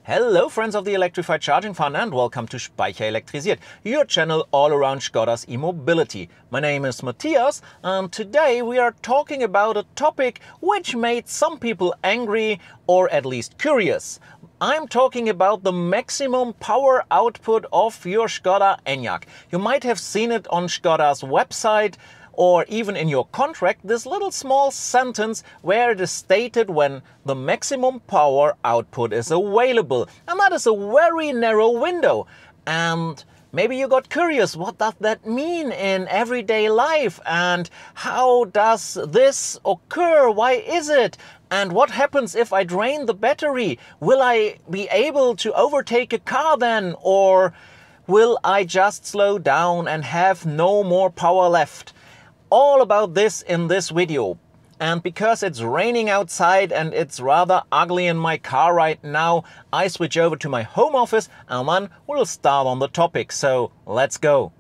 Hello friends of the electrified charging fun and welcome to Speicher elektrisiert, your channel all around Skoda's e-mobility. My name is Matthias and today we are talking about a topic which made some people angry or at least curious. I'm talking about the maximum power output of your Skoda ENYAQ. You might have seen it on Skoda's website or even in your contract, this little small sentence where it is stated when the maximum power output is available. And that is a very narrow window. And maybe you got curious, what does that mean in everyday life? And how does this occur? Why is it? And what happens if I drain the battery? Will I be able to overtake a car then? Or will I just slow down and have no more power left? All about this in this video. And because it's raining outside and it's rather ugly in my car right now, I switch over to my home office and then we'll start on the topic. So let's go.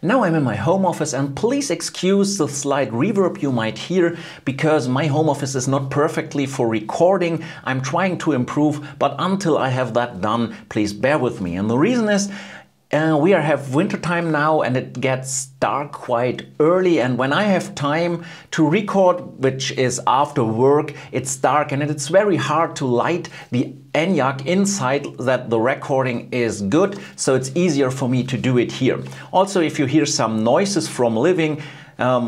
Now I'm in my home office and please excuse the slight reverb you might hear because my home office is not perfectly for recording. I'm trying to improve, but until I have that done, please bear with me. And the reason is we have winter time now and it gets dark quite early, and when I have time to record, which is after work, it's dark and it's very hard to light the ENYAQ inside that the recording is good, so it's easier for me to do it here. Also, if you hear some noises from living,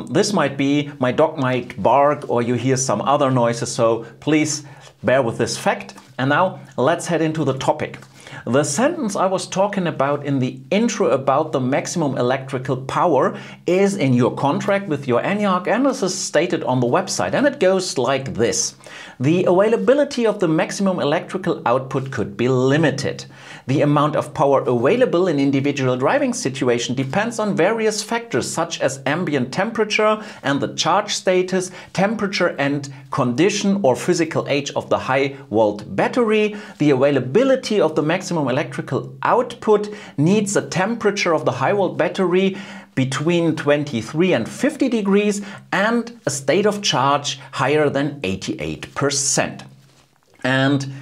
this might be my dog might bark or you hear some other noises, so please bear with this fact. And now let's head into the topic. The sentence I was talking about in the intro about the maximum electrical power is in your contract with your ENYAQ and this is stated on the website, and it goes like this. The availability of the maximum electrical output could be limited. The amount of power available in individual driving situation depends on various factors such as ambient temperature and the charge status, temperature and condition or physical age of the high volt battery. The availability of the maximum electrical output needs the temperature of the high volt battery between 23 and 50 degrees and a state of charge higher than 88%. And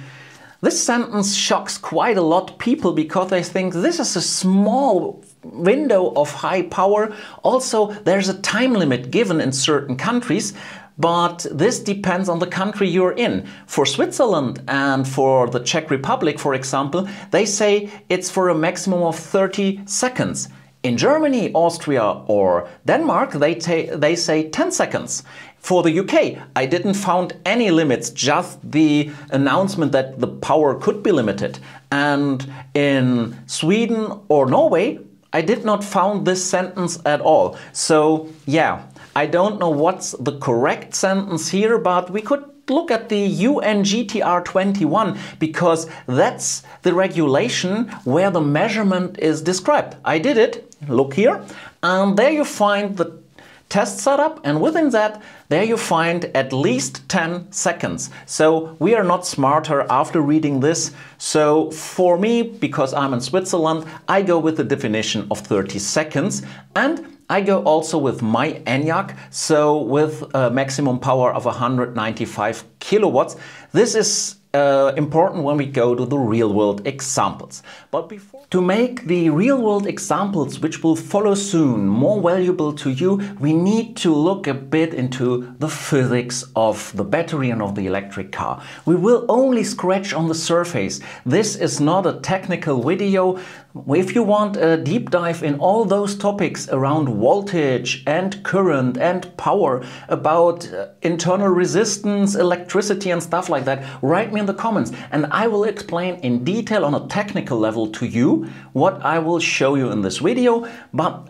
this sentence shocks quite a lot of people because they think this is a small window of high power. Also, there's a time limit given in certain countries, but this depends on the country you're in. For Switzerland and for the Czech Republic, for example, they say it's for a maximum of 30 seconds. In Germany, Austria or Denmark, they say 10 seconds. For the UK, I didn't found any limits, just the announcement that the power could be limited. And in Sweden or Norway, I did not found this sentence at all. So yeah, I don't know what's the correct sentence here, but we could look at the UN GTR 21 because that's the regulation where the measurement is described. I did it, look here, and there you find the test setup, and within that there you find at least 10 seconds. So we are not smarter after reading this. So for me, because I'm in Switzerland, I go with the definition of 30 seconds, and I go also with my ENYAQ, so with a maximum power of 195 kilowatts. This is important when we go to the real-world examples. But to make the real-world examples, which will follow soon, more valuable to you, we need to look a bit into the physics of the battery and of the electric car. We will only scratch on the surface. This is not a technical video. If you want a deep dive in all those topics around voltage and current and power, about internal resistance, electricity and stuff like that, write me in the comments and I will explain in detail on a technical level to you what I will show you in this video, but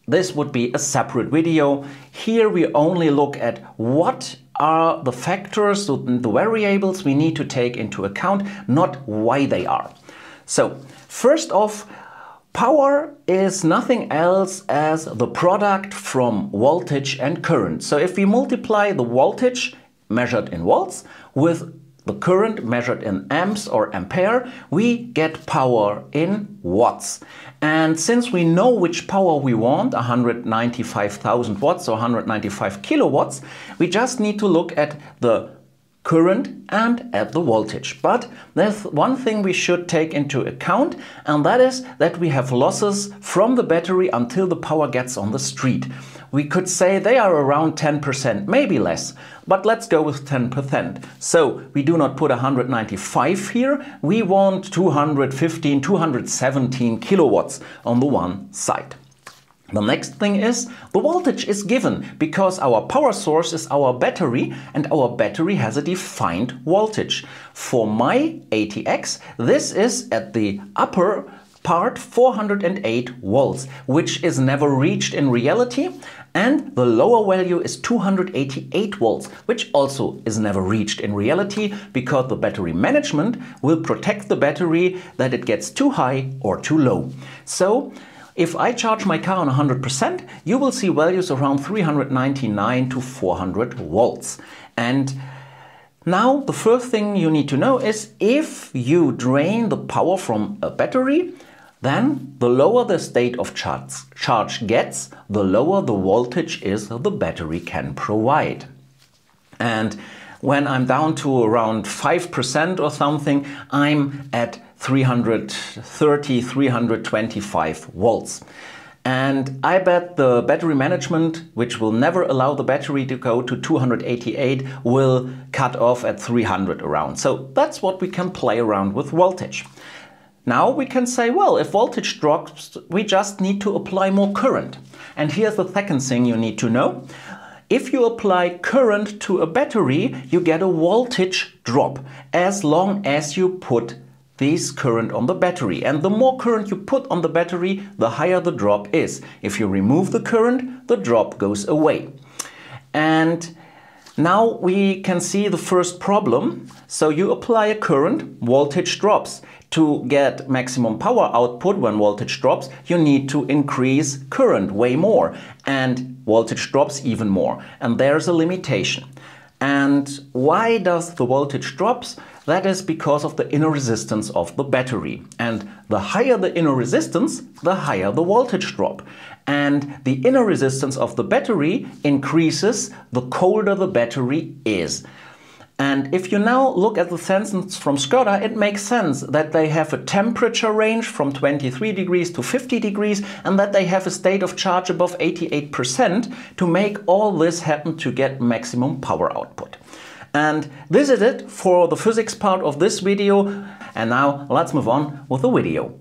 this would be a separate video. Here we only look at what are the factors, the variables we need to take into account, not why they are. So first off, power is nothing else as the product from voltage and current. So if we multiply the voltage measured in volts with the current measured in amps or ampere, we get power in watts. And since we know which power we want, 195,000 watts or 195 kilowatts, we just need to look at the current and at the voltage. But there's one thing we should take into account, and that is that we have losses from the battery until the power gets on the street. We could say they are around 10%, maybe less, but let's go with 10%. So we do not put 195 here, we want 215, 217 kilowatts on the one side. The next thing is the voltage is given because our power source is our battery and our battery has a defined voltage. For my ATX, this is at the upper part 408 volts, which is never reached in reality, and the lower value is 288 volts, which also is never reached in reality because the battery management will protect the battery that it gets too high or too low. So if I charge my car on 100%, you will see values around 399 to 400 volts. And now the first thing you need to know is if you drain the power from a battery, then the lower the state of charge gets, the lower the voltage is the battery can provide. And when I'm down to around 5% or something, I'm at 330, 325 volts. And I bet the battery management, which will never allow the battery to go to 288, will cut off at 300 around. So that's what we can play around with voltage. Now we can say, well, if voltage drops, we just need to apply more current. And here's the second thing you need to know. If you apply current to a battery, you get a voltage drop as long as you put this current on the battery. And the more current you put on the battery, the higher the drop is. If you remove the current, the drop goes away. And now we can see the first problem. So you apply a current, voltage drops. To get maximum power output when voltage drops, you need to increase current way more, and voltage drops even more. And there's a limitation. And why does the voltage drops? That is because of the inner resistance of the battery. And the higher the inner resistance, the higher the voltage drop. And the inner resistance of the battery increases the colder the battery is. And if you now look at the sentence from Skoda, it makes sense that they have a temperature range from 23 degrees to 50 degrees and that they have a state of charge above 88% to make all this happen to get maximum power output. And this is it for the physics part of this video. And now let's move on with the video.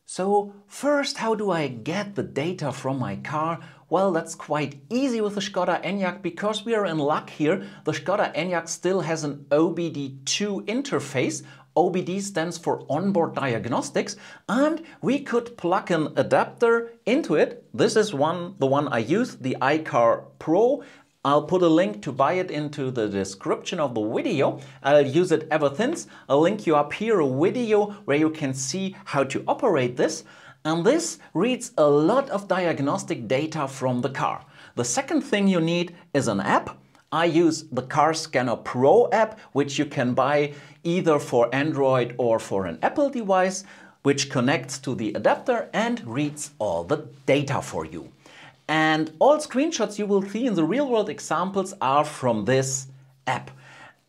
So first, how do I get the data from my car? Well, that's quite easy with the Skoda ENYAQ because we are in luck here. The Skoda ENYAQ still has an OBDII interface. OBD stands for onboard diagnostics, and we could plug an adapter into it. This is the one I use, the iCar Pro. I'll put a link to buy it into the description of the video. I'll use it ever since. I'll link you up here a video where you can see how to operate this. And this reads a lot of diagnostic data from the car. The second thing you need is an app. I use the Car Scanner Pro app, which you can buy either for Android or for an Apple device, which connects to the adapter and reads all the data for you. And all screenshots you will see in the real-world examples are from this app.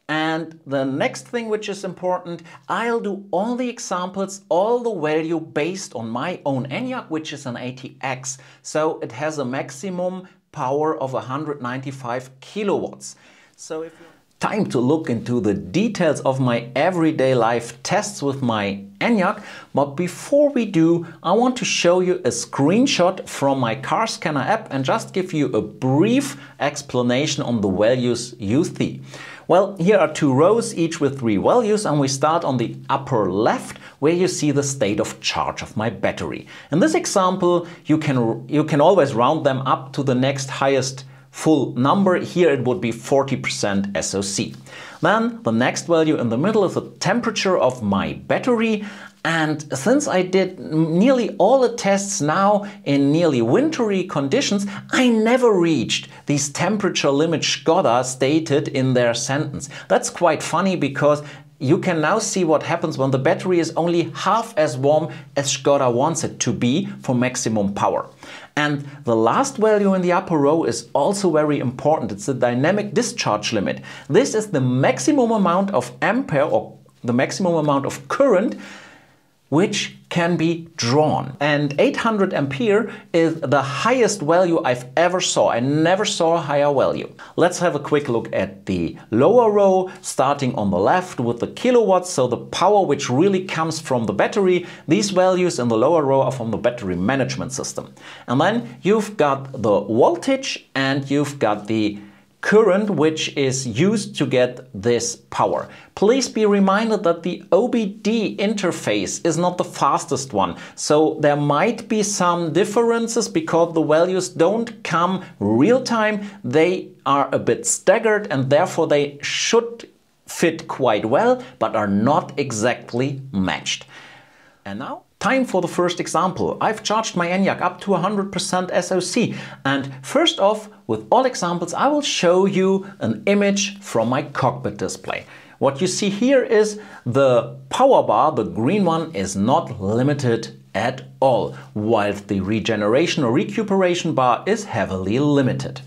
And the next thing which is important, I'll do all the examples, all the value based on my own ENYAQ, which is an ATX. So it has a maximum power of 195 kilowatts. So if time to look into the details of my everyday life tests with my ENYAQ. But before we do, I want to show you a screenshot from my Car Scanner app and just give you a brief explanation on the values you see. Well, here are two rows, each with 3 values, and we start on the upper left where you see the state of charge of my battery. In this example, you can always round them up to the next highest full number. Here it would be 40% SOC. Then the next value in the middle is the temperature of my battery. And since I did nearly all the tests now in nearly wintry conditions, I never reached these temperature limits Skoda stated in their sentence. That's quite funny because you can now see what happens when the battery is only half as warm as Skoda wants it to be for maximum power. And the last value in the upper row is also very important. It's the dynamic discharge limit. This is the maximum amount of ampere, or the maximum amount of current which can be drawn. And 800 ampere is the highest value I've ever saw. I never saw a higher value. Let's have a quick look at the lower row, starting on the left with the kilowatts, so the power which really comes from the battery. These values in the lower row are from the battery management system. And then you've got the voltage and you've got the current which is used to get this power. Please be reminded that the OBDII interface is not the fastest one, so there might be some differences because the values don't come real time, they are a bit staggered and therefore they should fit quite well but are not exactly matched. And now, time for the first example. I've charged my ENYAQ up to 100% SOC, and first off, with all examples, I will show you an image from my cockpit display. What you see here is the power bar, the green one, is not limited at all, whilst the regeneration or recuperation bar is heavily limited.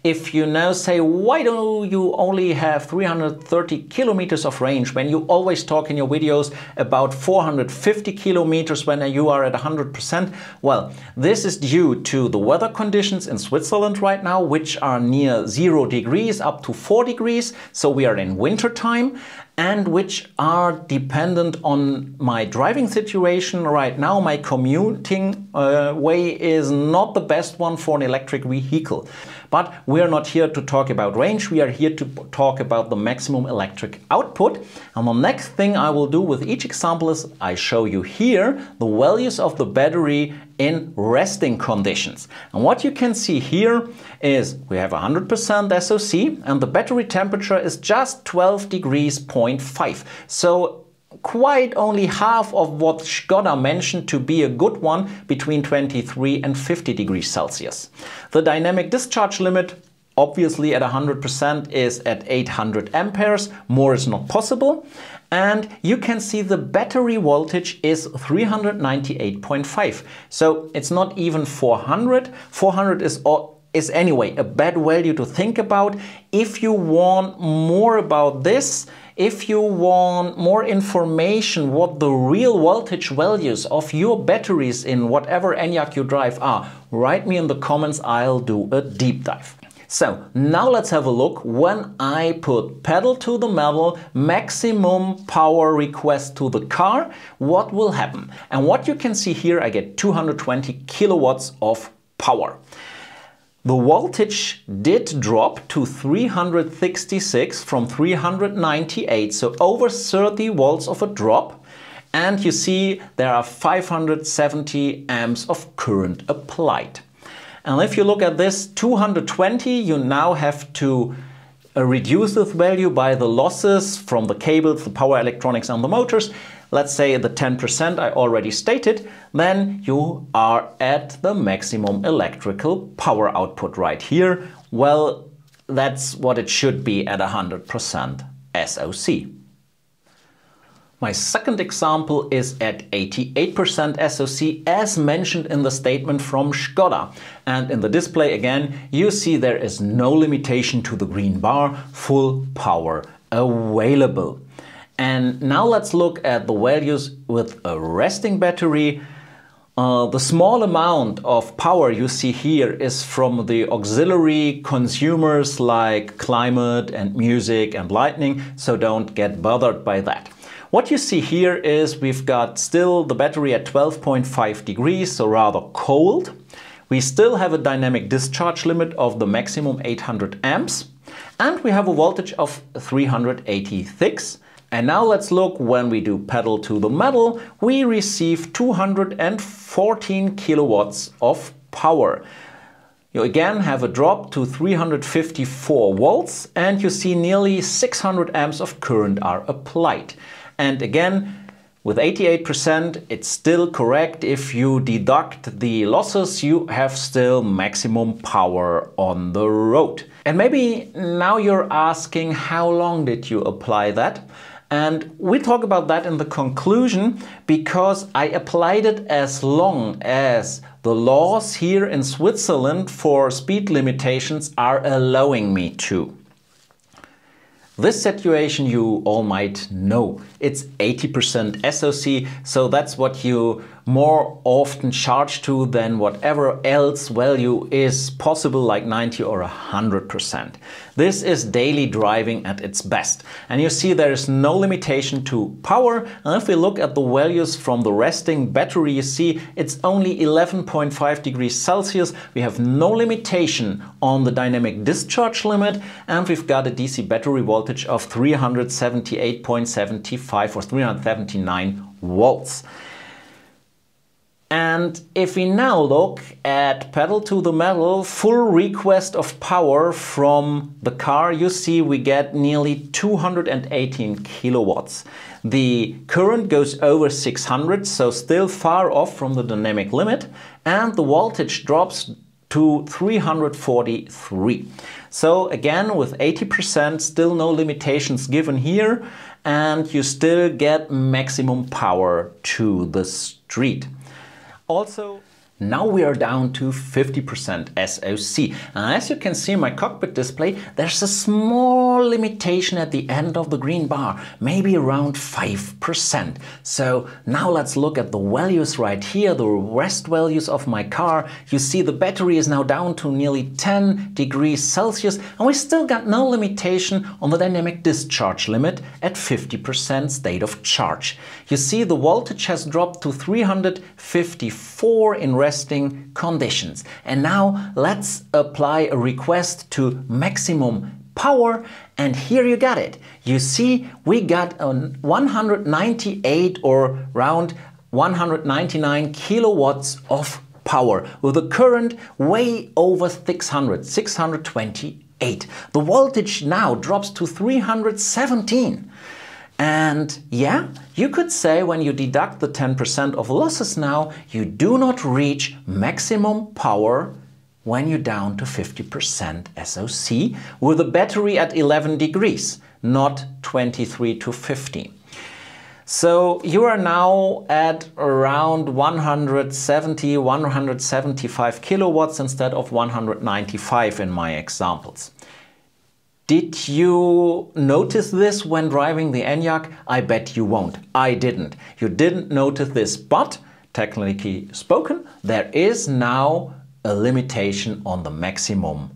If you now say, why do you only have 330 kilometers of range when you always talk in your videos about 450 kilometers when you are at 100%? Well, this is due to the weather conditions in Switzerland right now, which are near 0 degrees up to 4 degrees. So we are in winter time, and which are dependent on my driving situation right now. My commuting way is not the best one for an electric vehicle. But we are not here to talk about range, we are here to talk about the maximum electric output. And the next thing I will do with each example is I show you here the values of the battery in resting conditions. And what you can see here is we have 100% SOC and the battery temperature is just 12 degrees 0.5. So quite only half of what Skoda mentioned to be a good one, between 23 and 50 degrees Celsius. The dynamic discharge limit, obviously at 100%, is at 800 amperes. More is not possible. And you can see the battery voltage is 398.5. So it's not even 400. 400 is anyway a bad value to think about. If you want more about this, if you want more information what the real voltage values of your batteries in whatever ENYAQ you drive are, write me in the comments, I'll do a deep dive. So now let's have a look when I put pedal to the metal, maximum power request to the car, what will happen. And what you can see here, I get 220 kilowatts of power. The voltage did drop to 366 from 398, so over 30 volts of a drop. And you see there are 570 amps of current applied. And if you look at this 220, you now have to reduce this value by the losses from the cables, the power electronics and the motors. Let's say the 10% I already stated, then you are at the maximum electrical power output right here. Well, that's what it should be at 100% SOC. My second example is at 88% SOC as mentioned in the statement from Skoda. And in the display again, you see there is no limitation to the green bar, full power available. And now let's look at the values with a resting battery. The small amount of power you see here is from the auxiliary consumers like climate and music and lighting, so don't get bothered by that. What you see here is we've got still the battery at 12.5 degrees, so rather cold. We still have a dynamic discharge limit of the maximum 800 amps, and we have a voltage of 386. And now let's look when we do pedal to the metal, we receive 214 kilowatts of power. You again have a drop to 354 volts and you see nearly 600 amps of current are applied. And again, with 88%, it's still correct. If you deduct the losses, you have still maximum power on the road. And maybe now you're asking, how long did you apply that? And we talk about that in the conclusion because I applied it as long as the laws here in Switzerland for speed limitations are allowing me to. This situation you all might know. It's 80% SOC, so that's what you more often charge to than whatever else value is possible, like 90 or 100%. This is daily driving at its best. And you see there is no limitation to power. And if we look at the values from the resting battery, you see it's only 11.5 degrees Celsius. We have no limitation on the dynamic discharge limit, and we've got a DC battery voltage of 378.75 or 379 volts. And if we now look at pedal to the metal, full request of power from the car, you see we get nearly 218 kilowatts. The current goes over 600, so still far off from the dynamic limit, and the voltage drops to 343. So again, with 80%, still no limitations given here, and you still get maximum power to the street. Also, now we are down to 50% SOC. And as you can see in my cockpit display, there's a small limitation at the end of the green bar, maybe around 5%. So now let's look at the values right here, the rest values of my car. You see the battery is now down to nearly 10 degrees Celsius, and we still got no limitation on the dynamic discharge limit at 50% state of charge. You see the voltage has dropped to 354 in resting conditions. And now let's apply a request to maximum power, and here you got it. You see we got a 198 or around 199 kilowatts of power with a current way over 628. The voltage now drops to 317. And yeah, you could say when you deduct the 10% of losses now, you do not reach maximum power when you're down to 50% SOC with a battery at 11 degrees, not 23 to 50. So you are now at around 170, 175 kilowatts instead of 195 in my examples. Did you notice this when driving the ENYAQ? I bet you won't. I didn't. You didn't notice this, but technically spoken, there is now a limitation on the maximum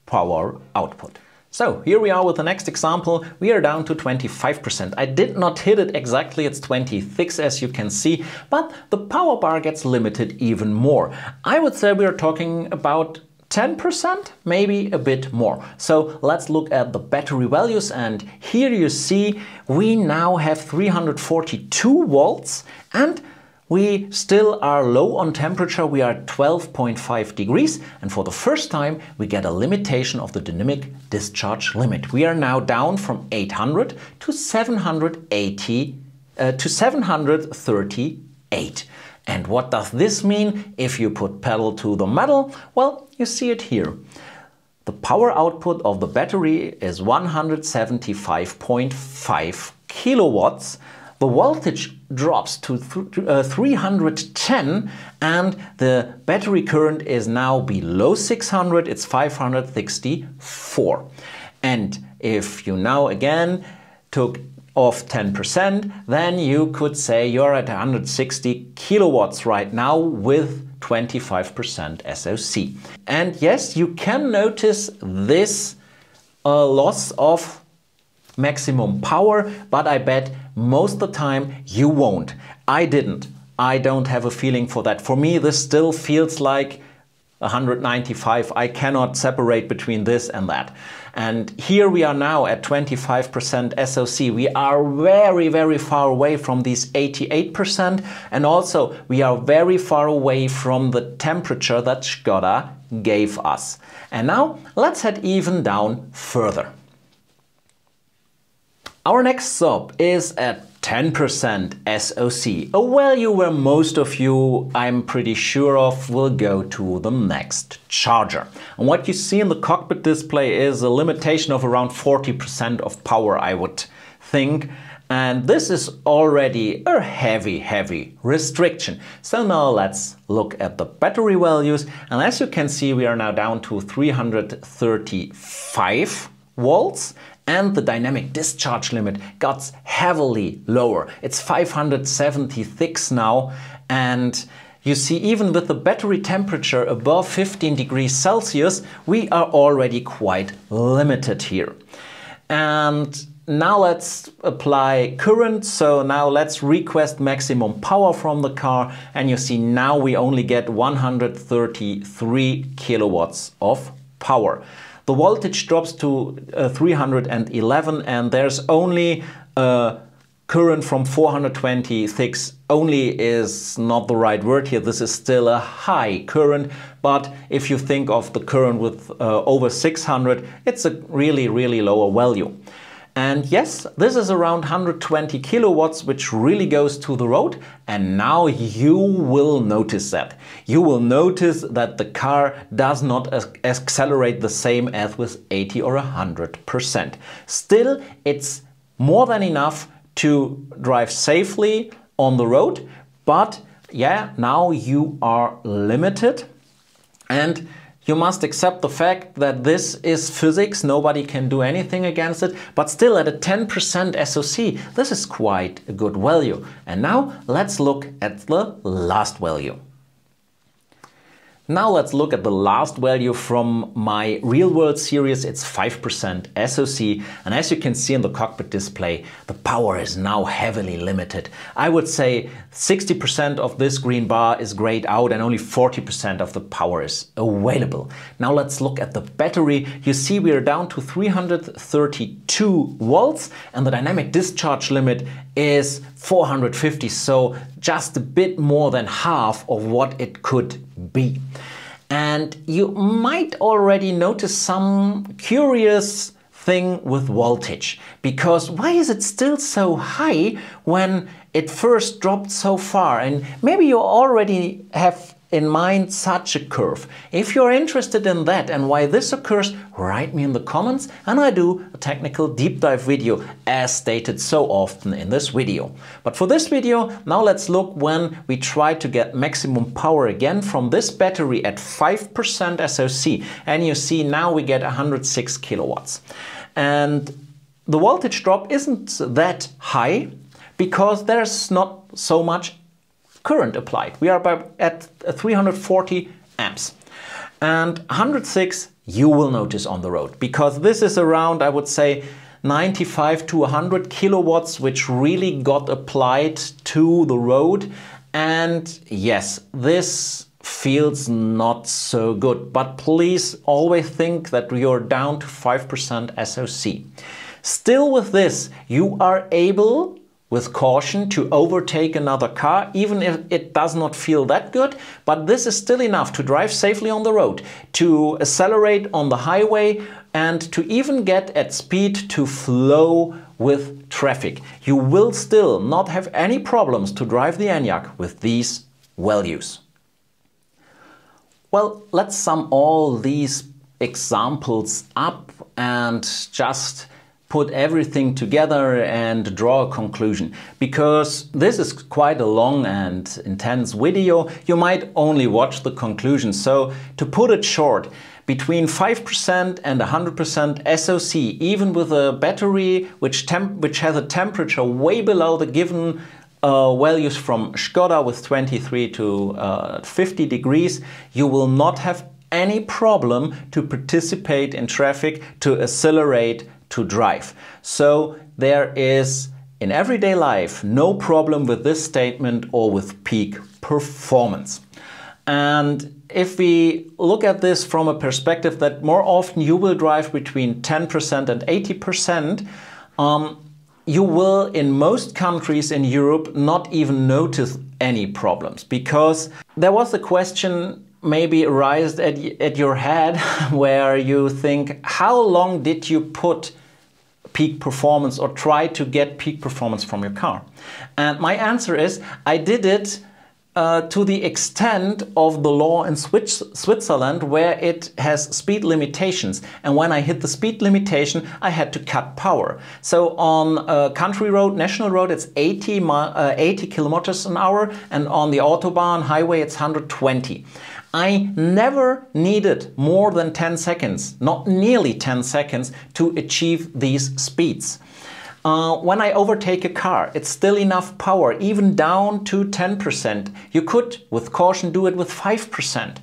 power output. So here we are with the next example. We are down to 25%. I did not hit it exactly, it's 26 as you can see, but the power bar gets limited even more. I would say we are talking about 10%, maybe a bit more. So let's look at the battery values, and here you see we now have 342 volts and we still are low on temperature. We are at 12.5 degrees, and for the first time we get a limitation of the dynamic discharge limit. We are now down from 800 to 738. And what does this mean if you put pedal to the metal? Well, you see it here. The power output of the battery is 175.5 kilowatts. The voltage drops to 310, and the battery current is now below 600, it's 564. And if you now again took off 10%, then you could say you're at 160 kilowatts right now with 25% SOC. And yes, you can notice this loss of maximum power, but I bet most of the time you won't. I didn't. I don't have a feeling for that. For me, this still feels like 195. I cannot separate between this and that. And here we are now at 25% SOC. We are very, very far away from these 88%. And also we are very far away from the temperature that Skoda gave us. And now let's head even down further. Our next stop is at 10% SOC, a value where most of you, I'm pretty sure of, will go to the next charger. And what you see in the cockpit display is a limitation of around 40% of power, I would think. And this is already a heavy restriction. So now let's look at the battery values. And as you can see, we are now down to 335 volts. And the dynamic discharge limit got heavily lower. It's 576 now. And you see, even with the battery temperature above 15 degrees Celsius, we are already quite limited here. And now let's apply current. So now let's request maximum power from the car. And you see now we only get 133 kilowatts of power. The voltage drops to 311 and there's only current from 426. Only is not the right word here. This is still a high current, but if you think of the current with over 600, it's a really lower value. And yes, this is around 120 kilowatts, which really goes to the road. And now you will notice that. You will notice that the car does not accelerate the same as with 80 or 100%. Still, it's more than enough to drive safely on the road. But yeah, now you are limited. And you must accept the fact that this is physics, nobody can do anything against it, but still at a 10% SOC, this is quite a good value. And now let's look at the last value. Now let's look at the last value from my real world series. It's 5% SOC, and as you can see in the cockpit display, the power is now heavily limited. I would say 60% of this green bar is grayed out and only 40% of the power is available. Now let's look at the battery. You see we are down to 332 volts and the dynamic discharge limit is 450, so just a bit more than half of what it could be. And you might already notice some curious thing with voltage, because why is it still so high when it first dropped so far? And maybe you already have in mind such a curve. If you're interested in that and why this occurs, write me in the comments and I do a technical deep dive video as stated so often in this video. But for this video, now let's look when we try to get maximum power again from this battery at 5% SOC. And you see now we get 106 kilowatts. And the voltage drop isn't that high because there's not so much current applied. We are at 340 amps. And 106 you will notice on the road, because this is around, I would say, 95 to 100 kilowatts, which really got applied to the road. And yes, this feels not so good, but please always think that you're down to 5% SOC. Still with this, you are able with caution to overtake another car, even if it does not feel that good, but this is still enough to drive safely on the road, to accelerate on the highway, and to even get at speed to flow with traffic. You will still not have any problems to drive the ENYAQ with these values. Well, let's sum all these examples up and just put everything together and draw a conclusion. Because this is quite a long and intense video, you might only watch the conclusion. So to put it short, between 5% and 100% SOC, even with a battery which has a temperature way below the given values from Skoda with 23 to 50 degrees, you will not have any problem to participate in traffic, to accelerate, to drive. So there is in everyday life no problem with this statement or with peak performance. And if we look at this from a perspective that more often you will drive between 10% and 80%, you will in most countries in Europe not even notice any problems, because there was a question maybe arise at your head where you think, how long did you put peak performance or try to get peak performance from your car? And my answer is, I did it to the extent of the law in Switzerland, where it has speed limitations. And when I hit the speed limitation, I had to cut power. So on a country road, national road, it's 80 kilometers an hour, and on the Autobahn highway, it's 120. I never needed more than 10 seconds, not nearly 10 seconds, to achieve these speeds. When I overtake a car, it's still enough power, even down to 10%. You could, with caution, do it with 5%.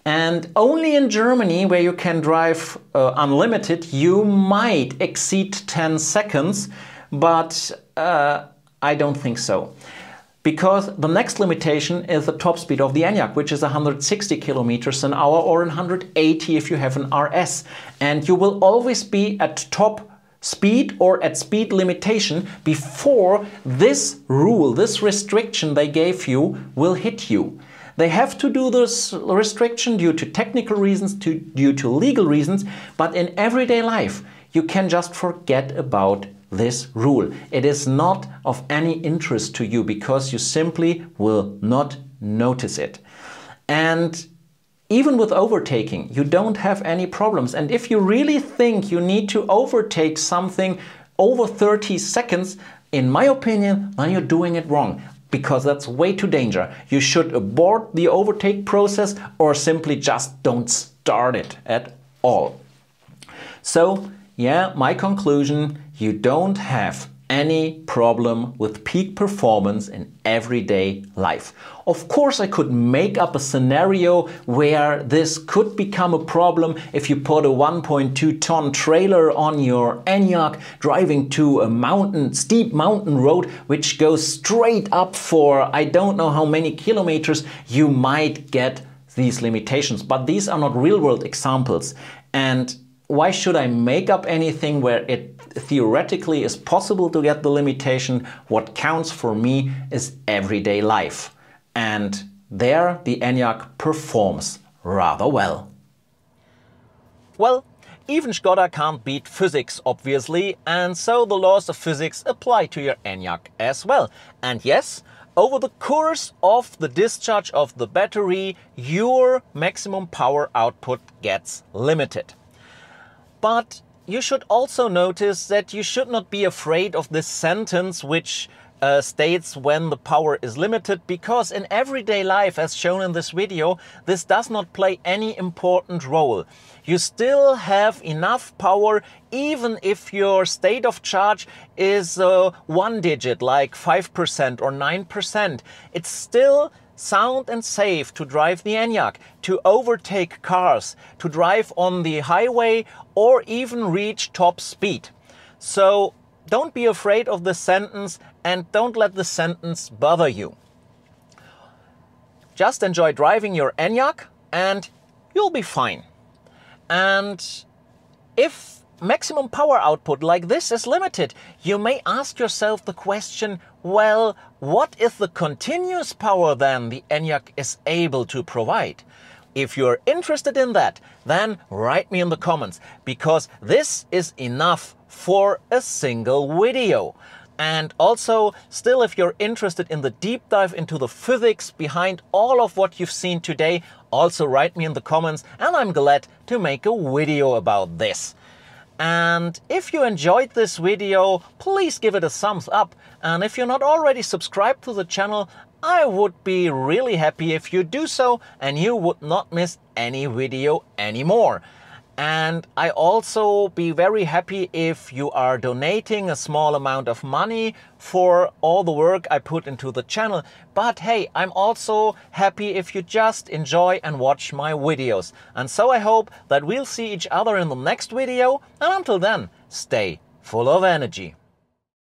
And only in Germany, where you can drive unlimited, you might exceed 10 seconds, but I don't think so. Because the next limitation is the top speed of the ENYAQ, which is 160 kilometers an hour or 180 if you have an RS. And you will always be at top speed or at speed limitation before this rule, this restriction they gave you, will hit you. They have to do this restriction due to technical reasons, due to legal reasons, but in everyday life you can just forget about this rule. It is not of any interest to you because you simply will not notice it. And even with overtaking, you don't have any problems. And if you really think you need to overtake something over 30 seconds, in my opinion, then you're doing it wrong, because that's way too dangerous. You should abort the overtake process or simply just don't start it at all. So, yeah, my conclusion, you don't have any problem with peak performance in everyday life. Of course, I could make up a scenario where this could become a problem if you put a 1.2-ton trailer on your ENYAQ driving to a steep mountain road which goes straight up for I don't know how many kilometers. You might get these limitations, but these are not real-world examples. And why should I make up anything where it theoretically is possible to get the limitation? What counts for me is everyday life. And there the ENYAQ performs rather well. Well, even Skoda can't beat physics, obviously, and so the laws of physics apply to your ENYAQ as well. And yes, over the course of the discharge of the battery, your maximum power output gets limited. But you should also notice that you should not be afraid of this sentence which states when the power is limited, because in everyday life, as shown in this video, this does not play any important role. You still have enough power even if your state of charge is one digit, like 5% or 9%. It's still sound and safe to drive the ENYAQ, to overtake cars, to drive on the highway or even reach top speed. So don't be afraid of this sentence and don't let the sentence bother you. Just enjoy driving your ENYAQ and you'll be fine. And if maximum power output like this is limited, you may ask yourself the question, well, what is the continuous power then the ENYAQ is able to provide? If you're interested in that, then write me in the comments, because this is enough for a single video. And also, still, if you're interested in the deep dive into the physics behind all of what you've seen today, also write me in the comments and I'm glad to make a video about this. And if you enjoyed this video, please give it a thumbs up. And if you're not already subscribed to the channel, I would be really happy if you do so and you would not miss any video anymore. And I also be very happy if you are donating a small amount of money for all the work I put into the channel. But hey, I'm also happy if you just enjoy and watch my videos. And so I hope that we'll see each other in the next video. And until then, stay full of energy.